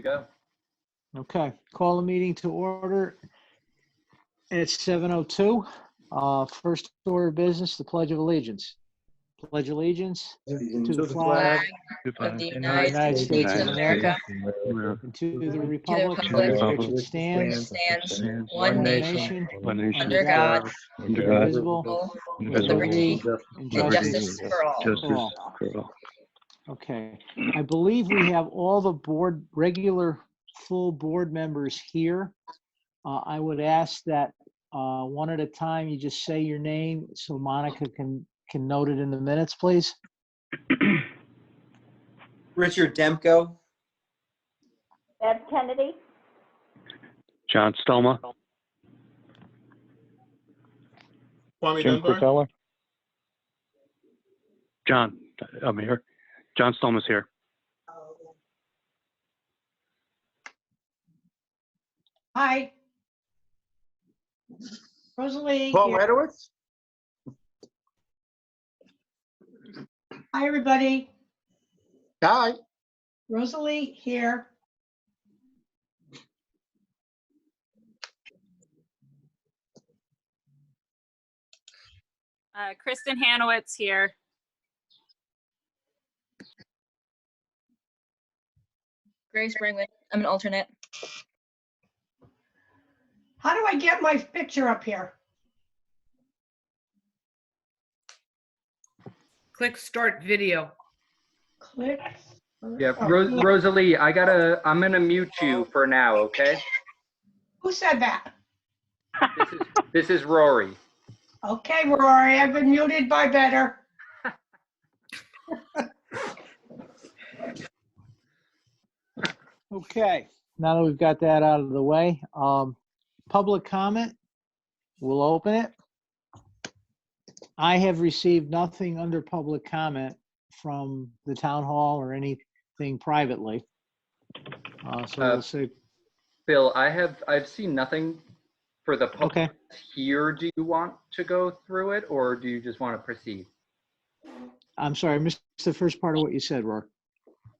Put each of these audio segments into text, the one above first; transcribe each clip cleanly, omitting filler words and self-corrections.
go. Okay, call the meeting to order at 7:02. First order of business, the Pledge of Allegiance. Pledge allegiance to the flag of the United States of America and to the republic for which it stands, one nation, under God, indivisible, with liberty and justice for all. Okay, I believe we have all the regular full board members here. I would ask that one at a time, you just say your name so Monica can note it in the minutes, please. Richard Demko. Deb Kennedy. John Stoma. Jim Crisella. John, I'm here. John Stoma's here. Hi. Rosalie. Paul here. Edwards. Hi, everybody. Hi. Rosalie here. Kristen Hanowitz here. Grace Bringley. I'm an alternate. How do I get my picture up here? Click start video. Click. Yeah, Oh, Rosalie, I'm gonna mute you for now, okay? Who said that? This is Rory. Okay, Rory, I've been muted by better. Okay, now that we've got that out of the way, public comment, we'll open it. I have received nothing under public comment from the town hall or anything privately. So we'll see. Bill, I've seen nothing for the public Okay. here. Do you want to go through it, or do you just want to proceed? I'm sorry, I missed the first part of what you said, Roar.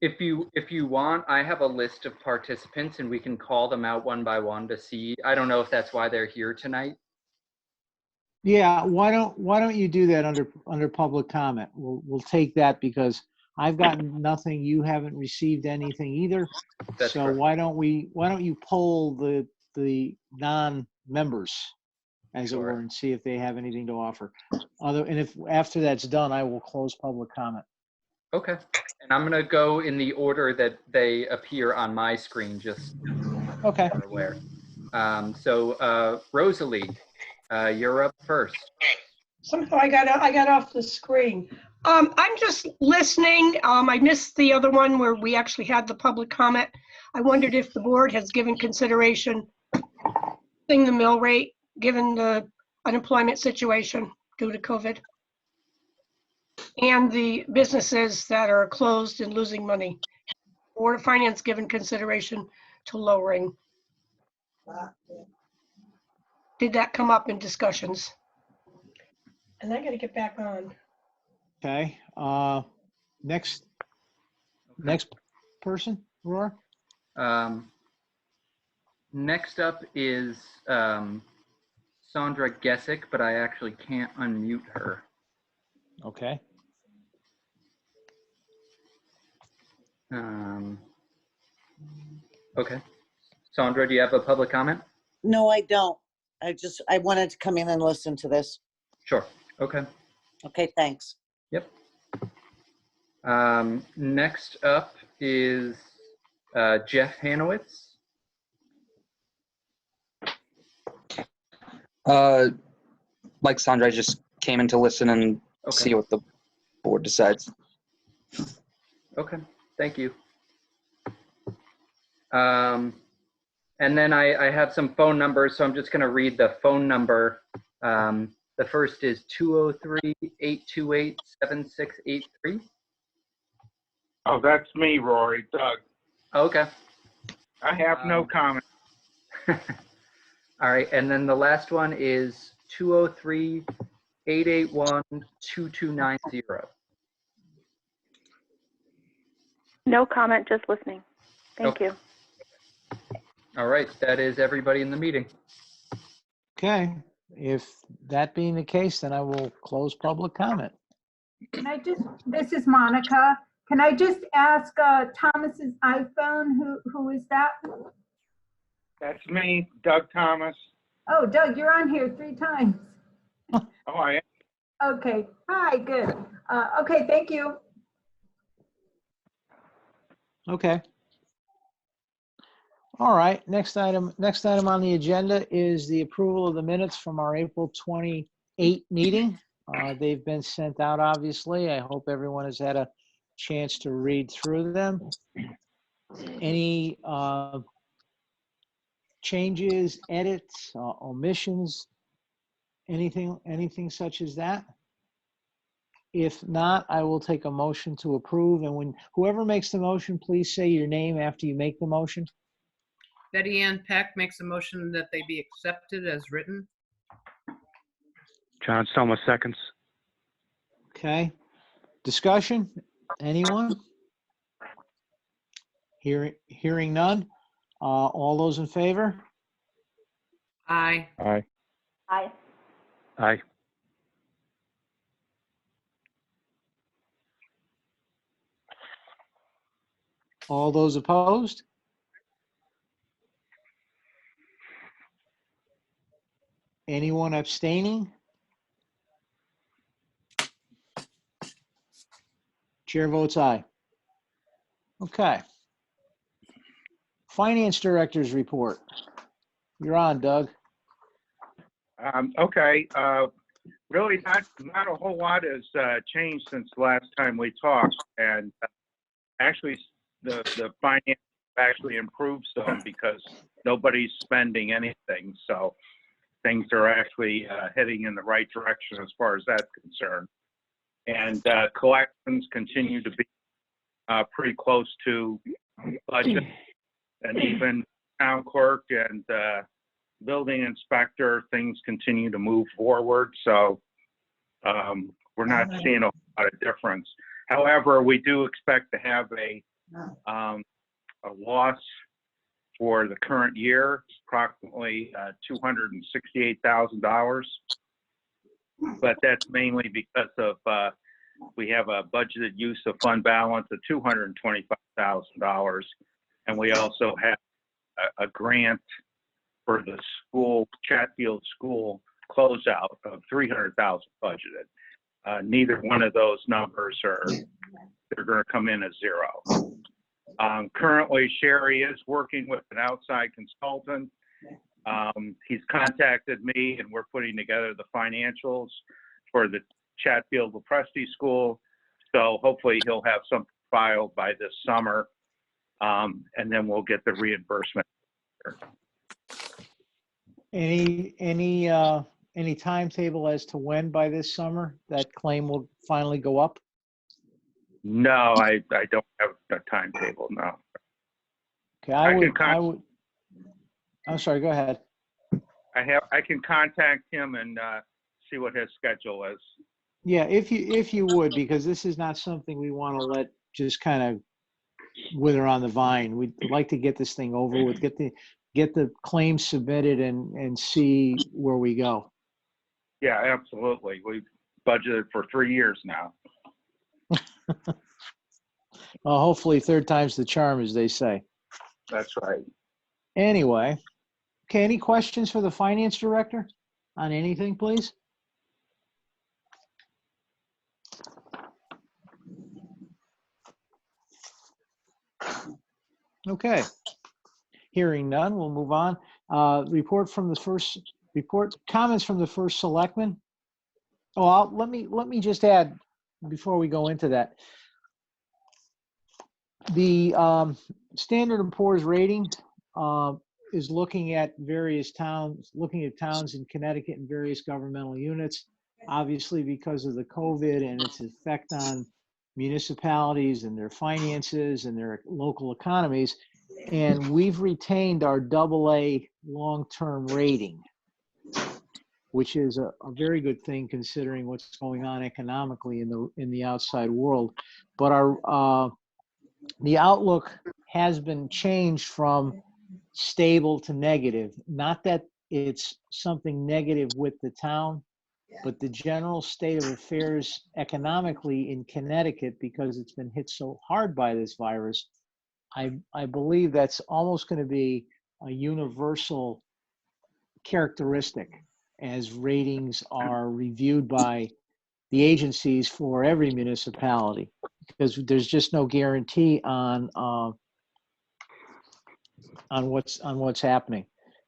If you want, I have a list of participants and we can call them out one by one to see. I don't know if that's why they're here tonight. Yeah, why don't you do that under public comment? We'll take that because I've gotten nothing. You haven't received anything either. That's So correct. why don't you poll the non-members, as it Sure. were, and see if they have anything to offer. And if after that's done, I will close public comment. Okay. And I'm gonna go in the order that they appear on my screen, just Okay. so you're aware. So Rosalie, you're up first. Somehow I got off the screen. I'm just listening. I missed the other one where we actually had the public comment. I wondered if the board has given consideration the mill rate, given the unemployment situation due to COVID, and the businesses that are closed and losing money. Board of Finance given consideration to lowering. Did that come up in discussions? And I gotta get back on. Okay. Next person, Roar. Next up is Sandra Gessick, but I actually can't unmute her. Okay. Okay. Sandra, do you have a public comment? No, I don't. I wanted to come in and listen to this. Sure. Okay. Okay, thanks. Yep. Next up is Jeff Hanowitz. Like Sandra, I just came in to listen and see what the board decides. Okay, thank you. And then I have some phone numbers, so I'm just going to read the phone number. The first is 203-828-7683. Oh, that's me, Rory. Doug. Okay. I have no comment. All right, and then the last one is 203-881-2290. No comment, just listening. Thank you. All right, that is everybody in the meeting. Okay, if that being the case, then I will close public comment. This is Monica. Can I just ask Thomas's iPhone, who is that? That's me, Doug Thomas. Oh, Doug, you're on here 3 times. Oh, I am. Okay, hi, good. Okay, thank you. Okay. All right, next item on the agenda is the approval of the minutes from our April 28 meeting. They've been sent out, obviously. I hope everyone has had a chance to read through them. Any changes, edits, omissions, anything such as that? If not, I will take a motion to approve. And when whoever makes the motion, please say your name after you make the motion. Betty Ann Peck makes a motion that they be accepted as written. John Stoma seconds. Okay. Discussion? Anyone? Hearing none. All those in favor? Aye. Aye. Aye. Aye. All those opposed? Anyone abstaining? Chair votes aye. Okay. Finance Director's report. You're on, Doug. Okay. Really not a whole lot has changed since the last time we talked. And actually, the finance actually improved some because nobody's spending anything. So things are actually heading in the right direction as far as that's concerned. And collections continue to be pretty close to budget. And even town clerk and building inspector, things continue to move forward. So we're not seeing a lot of difference. However, we do expect to have a loss for the current year, approximately $268,000. But that's mainly because of we have a budgeted use of fund balance of $225,000, and we also have a grant for the school, Chatfield School closeout of $300,000 budgeted. Neither one of those numbers they're going to come in as zero. Currently, Sherry is working with an outside consultant. He's contacted me, and we're putting together the financials for the Chatfield Lepresti School. So hopefully he'll have something filed by this summer, and then we'll get the reimbursement. Any timetable as to when by this summer that claim will finally go up? No, I don't have a timetable now. Okay, I'm sorry, go ahead. I can contact him and see what his schedule is. Yeah, if you would, because this is not something we want to let just kind of wither on the vine. We'd like to get this thing over with, get the claim submitted and see where we go. Yeah, absolutely. We've budgeted for 3 years now. Well, hopefully third time's the charm, as they say. That's right. Anyway, okay, any questions for the finance director on anything, please? Okay. Hearing none, we'll move on. Comments from the First Selectman. Oh, let me just add before we go into that. The Standard & Poor's rating is looking at towns in Connecticut and various governmental units, obviously because of the COVID and its effect on municipalities and their finances and their local economies. And we've retained our AA long-term rating, which is a very good thing considering what's going on economically in the outside world. But the outlook has been changed from stable to negative. Not that it's something negative with the town, but the general state of affairs economically in Connecticut, because it's been hit so hard by this virus, I believe that's almost going to be a universal characteristic as ratings are reviewed by the agencies for every municipality, because there's just no guarantee on what's happening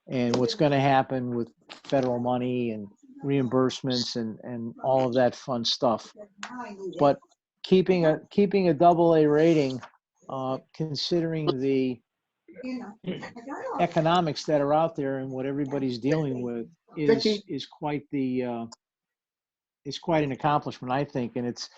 and what's going to happen with federal money and reimbursements and all of that fun stuff. But keeping a AA rating, considering the economics that are out there and what everybody's dealing with, is quite an accomplishment, I think, and it's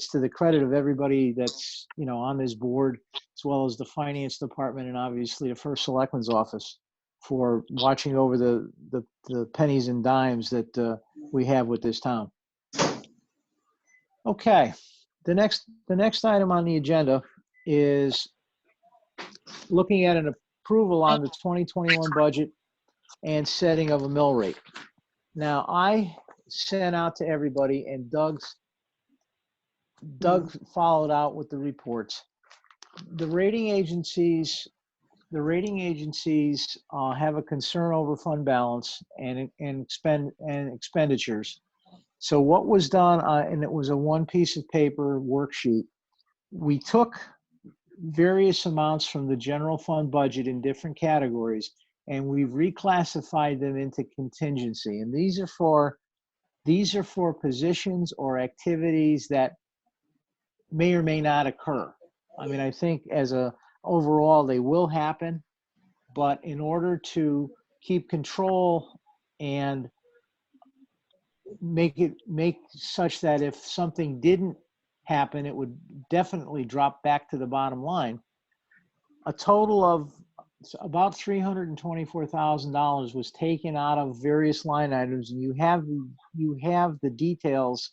to the credit of everybody that's on this board, as well as the finance department and obviously the First Selectman's office for watching over the pennies and dimes that we have with this town. Okay, the next item on the agenda is looking at an approval on the 2021 budget and setting of a mill rate. Now, I sent out to everybody, and Doug followed out with the reports. The rating agencies have a concern over fund balance and expenditures. So what was done, and it was a one piece of paper worksheet, we took various amounts from the general fund budget in different categories, and we've reclassified them into contingency. And these are for positions or activities that may or may not occur. I mean, I think overall they will happen, but in order to keep control and make such that if something didn't happen, it would definitely drop back to the bottom line. A total of about $324,000 was taken out of various line items, and you have the details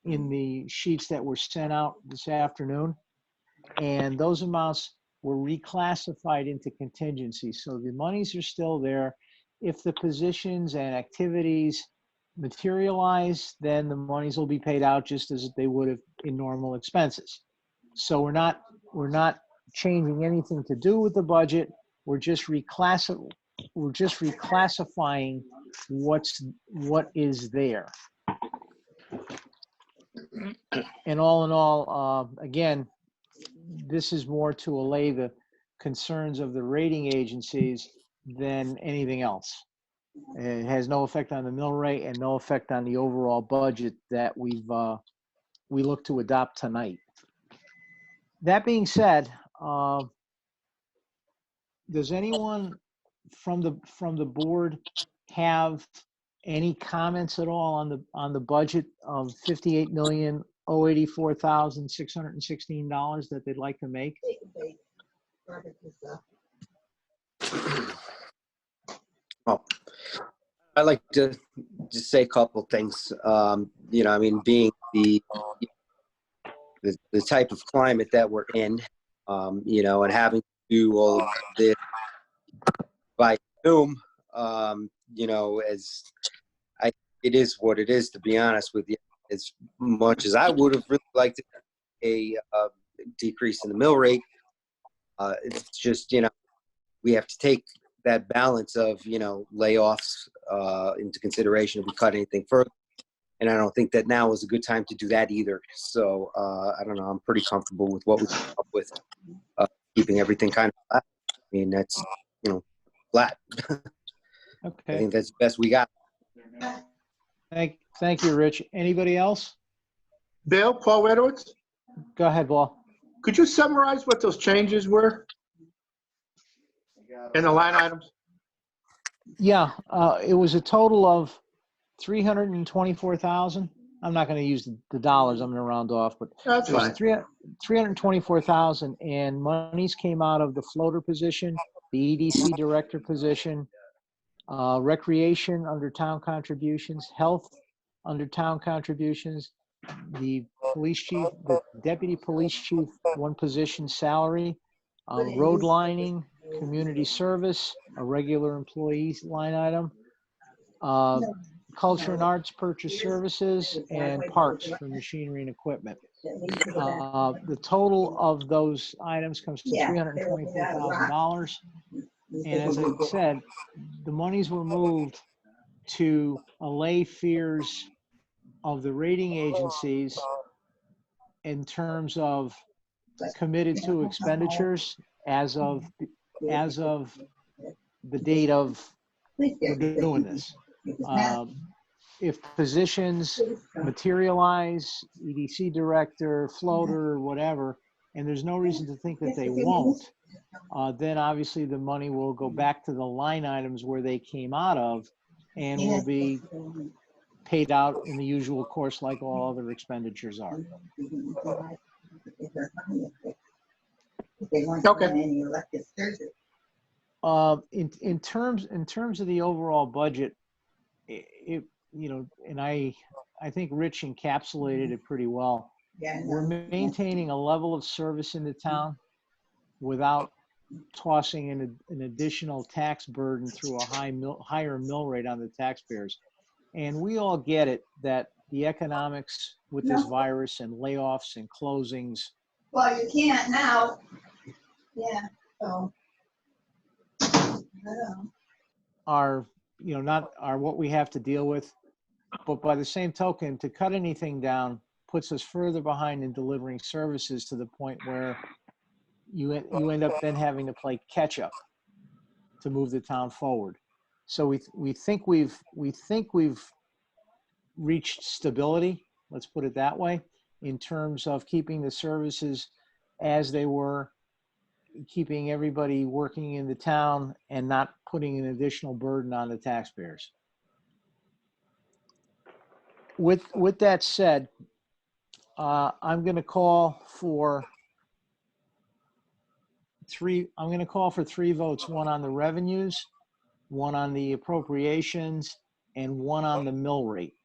in the sheets that were sent out this afternoon, and those amounts were reclassified into contingency. So the monies are still there. If the positions and activities materialize, then the monies will be paid out just as they would have in normal expenses. So we're not changing anything to do with the budget. We're just reclassifying what is there. And all in all, again, this is more to allay the concerns of the rating agencies than anything else. It has no effect on the mill rate and no effect on the overall budget that we look to adopt tonight. That being said, does anyone from the board have any comments at all on the budget of $58,084,616 that they'd like to make? Well, I'd like to just say a couple things. I mean, being the type of climate that we're in, and having to do all of this by Zoom, it is what it is, to be honest with you. As much as I would have really liked a decrease in the mill rate, it's just, we have to take that balance of, layoffs into consideration if we cut anything further. And I don't think that now is a good time to do that either. So I don't know. I'm pretty comfortable with what we come up with, keeping everything kind of flat. I mean, that's, flat. Okay. I think that's the best we got. Thank you, Rich. Anybody else? Bill, Paul Edwards? Go ahead, Paul. Could you summarize what those changes were in the line items? Yeah, it was a total of 324,000. I'm not going to use the dollars. I'm going to round off, but That's fine. 324,000, and monies came out of the floater position, the EDC director position, recreation under town contributions, health under town contributions, the police chief, the deputy police chief, one position salary, road lining, community service, a regular employees line item, culture and arts purchase services, and parts for machinery and equipment. The total of those items comes to $324,000. And as I said, the monies were moved to allay fears of the rating agencies in terms of committed to expenditures as of the date of we're doing this. If positions materialize, EDC director, floater, whatever, and there's no reason to think that they won't, then obviously the money will go back to the line items where they came out of and will be paid out in the usual course like all other expenditures are. Okay. In terms of the overall budget, and I think Rich encapsulated it pretty well. We're maintaining a level of service in the town without tossing in an additional tax burden through a higher mill rate on the taxpayers. And we all get it that the economics with this virus and layoffs and closings. Well, you can't now. Yeah, so. Are what we have to deal with. But by the same token, to cut anything down puts us further behind in delivering services to the point where you end up then having to play catch up to move the town forward. So we think we've reached stability, let's put it that way, in terms of keeping the services as they were, keeping everybody working in the town and not putting an additional burden on the taxpayers. With that said, I'm going to call for three votes, one on the revenues, one on the appropriations, and one on the mill rate.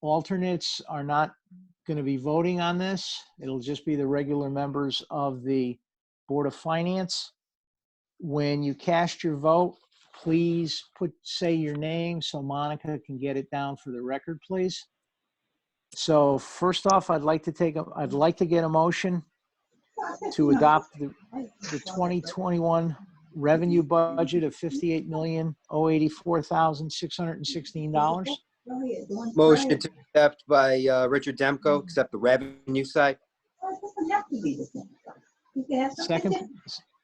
Alternates are not going to be voting on this. It'll just be the regular members of the Board of Finance. When you cast your vote, please say your name so Monica can get it down for the record, please. So first off, I'd like to get a motion to adopt the 2021 revenue budget of $58,084,616. Motion to accept by Richard Demko, accept the revenue side.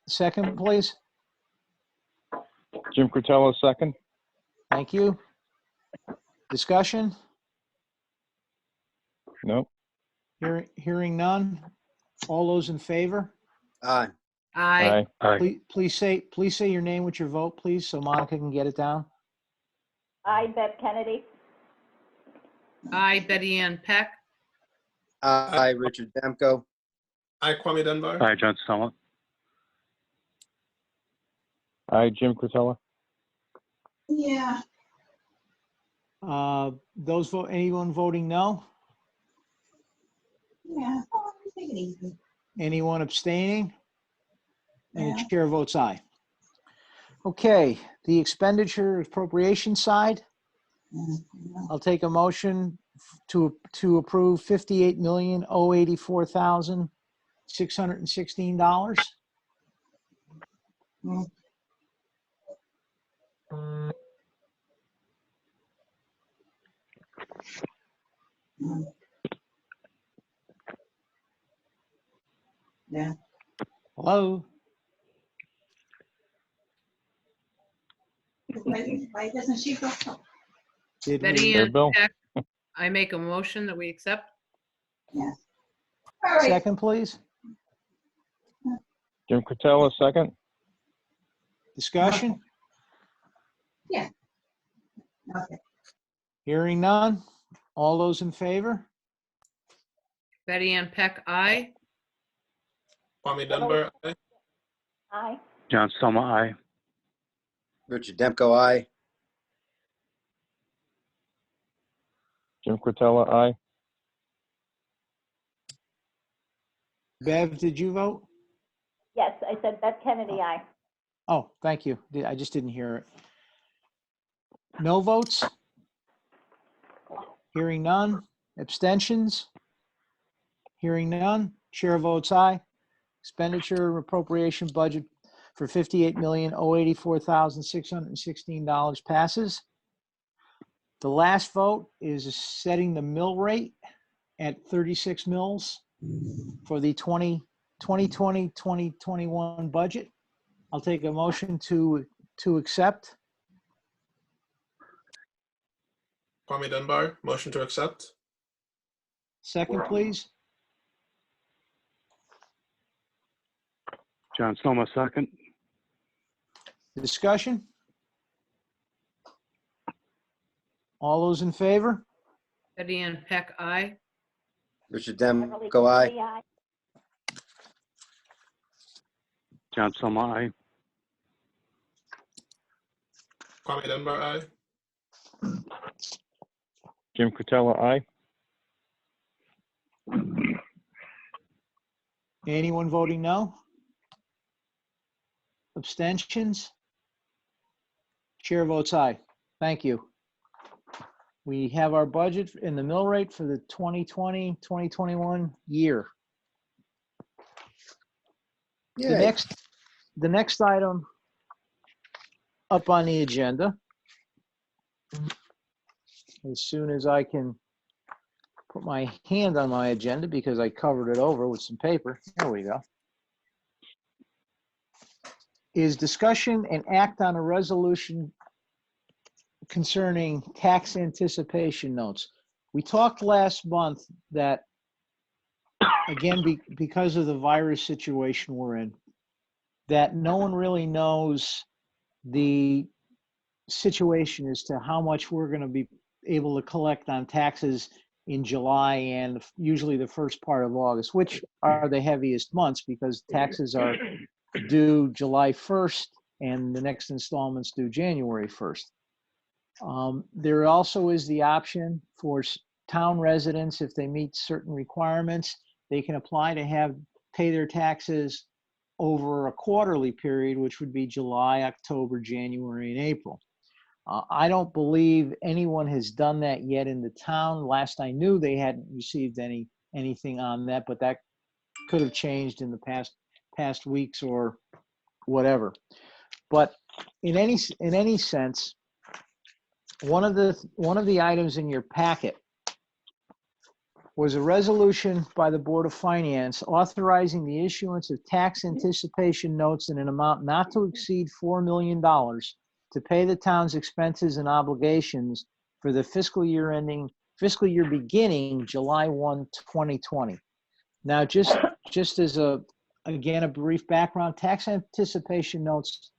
Second, please. Jim Curtello, second. Thank you. Discussion? No. Hearing none. All those in favor? Aye. Aye. Aye. Please say your name with your vote, please, so Monica can get it down. I, Bev Kennedy. Aye, Betty Ann Peck. Aye, Richard Demko. Aye, Kwame Dunbar. Aye, John Stella. Aye, Jim Curtello. Yeah. Anyone voting no? Yeah. Take it easy. Anyone abstaining? And the chair votes aye. Okay, the expenditure appropriation side. I'll take a motion to approve $58,084,616. Yeah. Hello? Why doesn't she go? Did Betty we- Ann Bill. Peck. I make a motion that we accept. Yes. All right. Second, please. Jim Curtello, second. Discussion? Yeah. Okay. Hearing none. All those in favor? Betty Ann Peck, aye. Kwame Dunbar. Aye. Aye. John Stella, aye. Richard Demko, aye. Jim Curtello, aye. Bev, did you vote? Yes, I said Beth Kennedy, aye. Oh, thank you. I just didn't hear it. No votes? Hearing none. Abstentions? Hearing none. Chair votes aye. Expenditure appropriation budget for $58,084,616 passes. The last vote is setting the mill rate at 36 mills for the 2020-2021 budget. I'll take a motion to accept. Kwame Dunbar, motion to accept. Second, please. John Soma, second. Discussion? All those in favor? Betty Ann Peck, aye. Richard Beverly Demko, aye. Kennedy, aye. John Soma, aye. Kwame Dunbar, aye. Jim Cretella, aye. Anyone voting no? Abstentions? Chair votes aye. Thank you. We have our budget in the mill rate for the 2020-2021 year. Yay. The next item up on the agenda, as soon as I can put my hand on my agenda because I covered it over with some paper. There we go. Is discussion and act on a resolution concerning tax anticipation notes. We talked last month that, again, because of the virus situation we're in, that no one really knows the situation as to how much we're going to be able to collect on taxes in July and usually the first part of August, which are the heaviest months because taxes are due July 1st and the next installments due January 1st. There also is the option for town residents, if they meet certain requirements, they can apply to pay their taxes over a quarterly period, which would be July, October, January, and April. I don't believe anyone has done that yet in the town. Last I knew, they hadn't received anything on that, but that could have changed in the past weeks or whatever. But in any sense, one of the items in your packet was a resolution by the Board of Finance authorizing the issuance of tax anticipation notes in an amount not to exceed $4 million to pay the town's expenses and obligations for the fiscal year beginning July 1, 2020. Now, just as again, a brief background, tax anticipation notes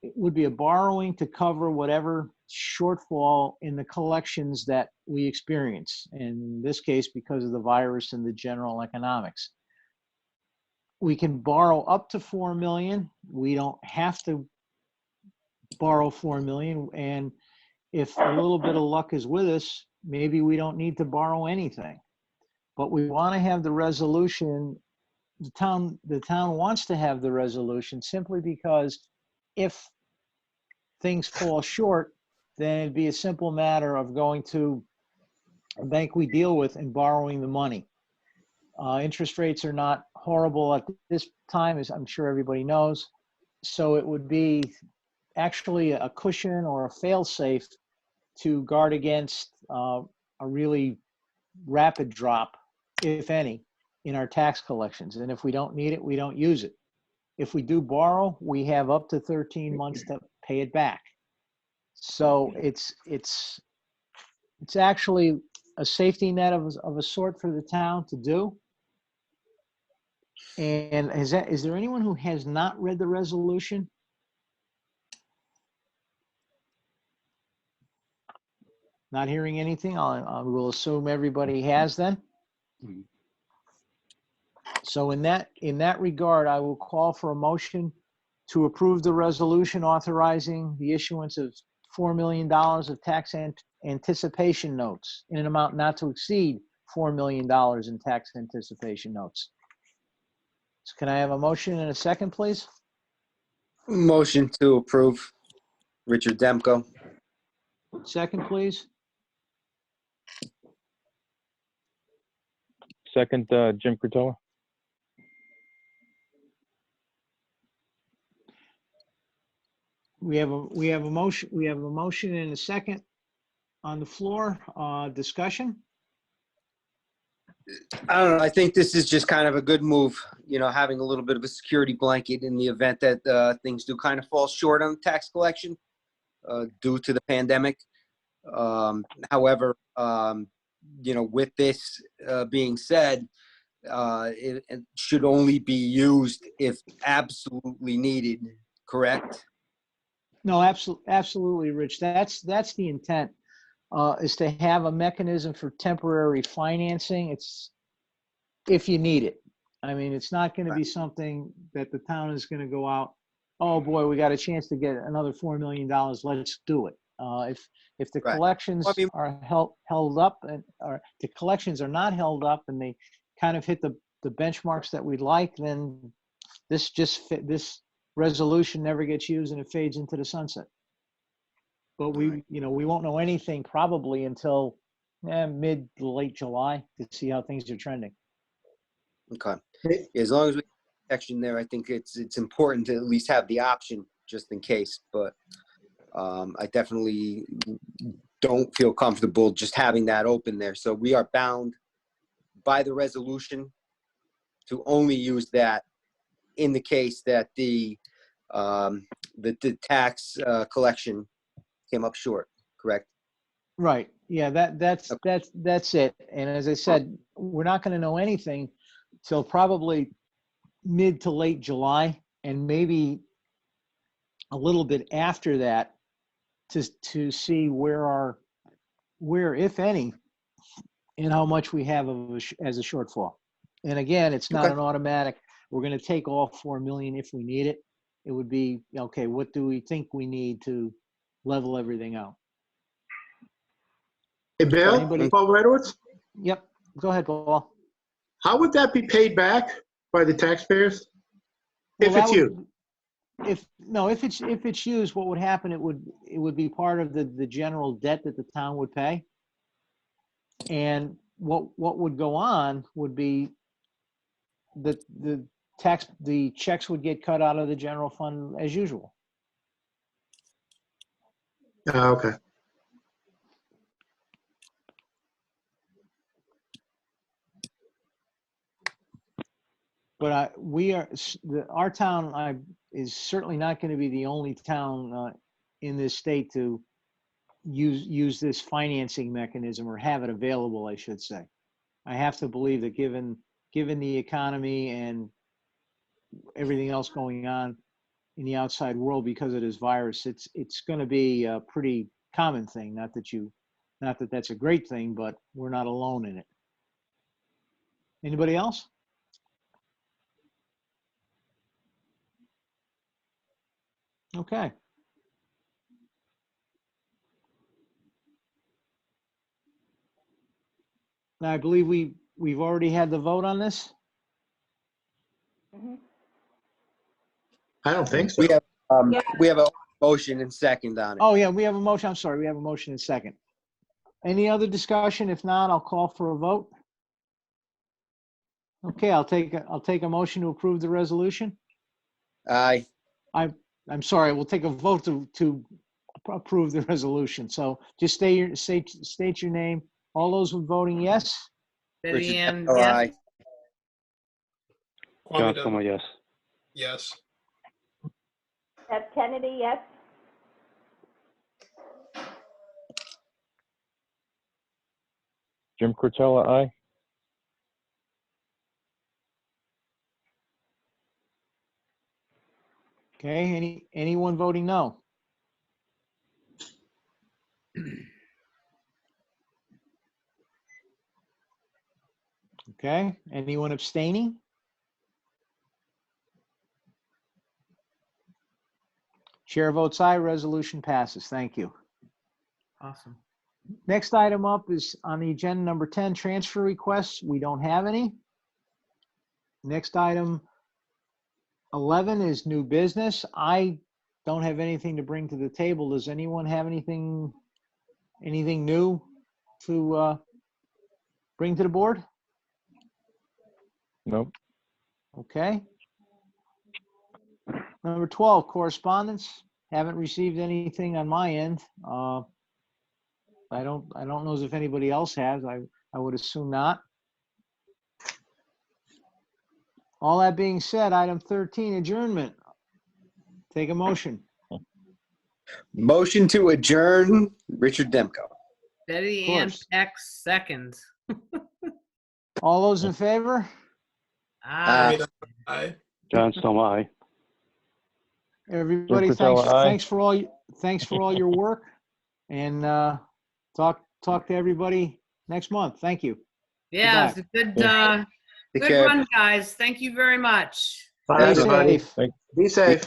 would be a borrowing to cover whatever shortfall in the collections that we experience. In this case, because of the virus and the general economics. We can borrow up to $4 million. We don't have to borrow $4 million. And if a little bit of luck is with us, maybe we don't need to borrow anything. But we want to have the resolution. The town wants to have the resolution simply because if things fall short, then it'd be a simple matter of going to a bank we deal with and borrowing the money. Interest rates are not horrible at this time, as I'm sure everybody knows. So it would be actually a cushion or a fail-safe to guard against a really rapid drop, if any, in our tax collections. And if we don't need it, we don't use it. If we do borrow, we have up to 13 months to pay it back. So it's actually a safety net of a sort for the town to do. And is there anyone who has not read the resolution? Not hearing anything, I will assume everybody has then. So in that regard, I will call for a motion to approve the resolution authorizing the issuance of $4 million of tax anticipation notes in an amount not to exceed $4 million in tax anticipation notes. So can I have a motion and a second, please? Motion to approve. Richard Demko. Second, please. Second, Jim Curtella. We have a motion and a second on the floor. Discussion? I don't know. I think this is just kind of a good move, having a little bit of a security blanket in the event that things do kind of fall short on tax collection due to the pandemic. However, with this being said, it should only be used if absolutely needed, correct? No, absolutely, Rich. That's the intent, is to have a mechanism for temporary financing. It's if you need it. I mean, it's not going to be something that the town is going to go out, oh boy, we got a chance to get another $4 million. Let's do it. If the collections are held up, or the collections are not held up, and they kind of hit the benchmarks that we'd like, then this resolution never gets used and it fades into the sunset. But we won't know anything probably until mid to late July to see how things are trending. Okay. As long as we have protection there, I think it's important to at least have the option just in case. But I definitely don't feel comfortable just having that open there. So we are bound by the resolution to only use that in the case that the tax collection came up short, correct? Right. Yeah, that's it. And as I said, we're not going to know anything till probably mid to late July, and maybe a little bit after that to see where, if any, and how much we have as a shortfall. And again, it's not an automatic, we're going to take all 4 million if we need it. It would be, okay, what do we think we need to level everything out? Hey, Bill, Paul Redowitz? Yep, go ahead, Paul. How would that be paid back by the taxpayers? If it's you? If it's used, what would happen? It would be part of the general debt that the town would pay. And what would go on would be the checks would get cut out of the general fund as usual. Okay. But our town is certainly not going to be the only town in this state to use this financing mechanism, or have it available, I should say. I have to believe that given the economy and everything else going on in the outside world because of this virus, it's going to be a pretty common thing. Not that that's a great thing, but we're not alone in it. Anybody else? Okay. Now, I believe we've already had the vote on this. I don't think so. We have a motion and second on it. Oh yeah, we have a motion. I'm sorry, we have a motion and second. Any other discussion? If not, I'll call for a vote. Okay, I'll take a motion to approve the resolution. Aye. I'm sorry, we'll take a vote to approve the resolution. So just state your name. All those voting yes? Betty Ann, Oh, yes. aye. John Soma, yes. Yes. Deb Kennedy, yes. Jim Curtella, aye. Okay, anyone voting no? Okay, anyone abstaining? Chair votes aye, resolution passes. Thank you. Awesome. Next item up is on the agenda, number 10, transfer requests. We don't have any. Next item 11 is new business. I don't have anything to bring to the table. Does anyone have anything new to bring to the board? Nope. Okay. Number 12, correspondence. Haven't received anything on my end. I don't know if anybody else has. I would assume not. All that being said, item 13, adjournment. Take a motion. Motion to adjourn, Richard Demko. Betty Ann Peck seconds. All those in favor? Aye. Aye. John Stone, aye. Everybody, Jim Curtella, aye. thanks for all your work, and talk to everybody next month. Thank you. Yeah, Goodbye. it's a good, Take good care. run, guys. Thank you very much. Bye, Stay everybody. safe. Be safe.